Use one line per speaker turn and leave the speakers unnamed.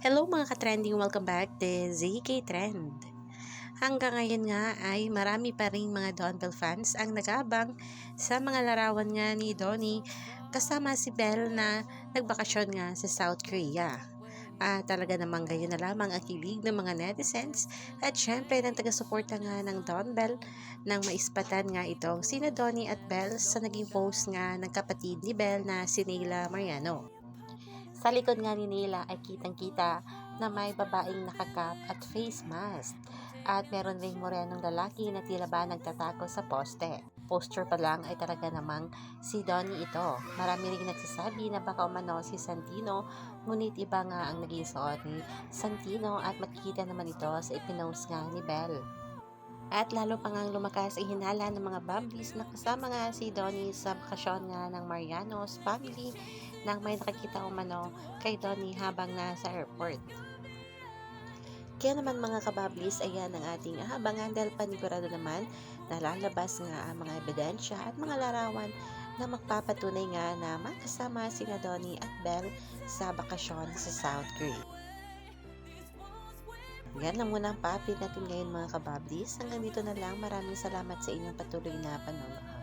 Hello mga ka-trending, welcome back to ZK Trend. Hanggang ngayon nga ay marami pa rin mga Donbell fans ang nag-aabang sa mga larawan nga ni Donnie kasama si Belle na nagbakasyon nga sa South Korea. Talaga namang gayon na lamang ang kilig ng mga netizens at syempre ng taga-suporta nga ng Donbell nang maispatan nga itong sina Donnie at Belle sa naging post nga ng kapatid ni Belle na si Nayla Mariano. Sa likod nga ni Nila ay kitang-kita na may babaeng nakakap at face mask. At meron ring morenong lalaki na tila ba nagtatako sa poste. Poster pa lang ay talaga namang si Donnie ito. Marami ring nagsasabi na baka umano si Santino, ngunit iba nga ang naging suot ni Santino at makikita naman ito sa ipinost nga ni Belle. At lalo pa ngang lumakas ang hinala ng mga Bambis na kasama nga si Donnie sa bakasyon nga ng Mariano's family nang may nakakita umano kay Donnie habang nasa airport. Kaya naman mga kabablis, ayan ang ating ahabangan dahil panigurado naman na lalabas nga ang mga ebidensya at mga larawan na magpapatunay nga na makasama sina Donnie at Belle sa bakasyon sa South Korea. Yan lang muna ang pa-update natin ngayon mga kabablis. Hanggang dito na lang. Maraming salamat sa inyong patuloy na panonood.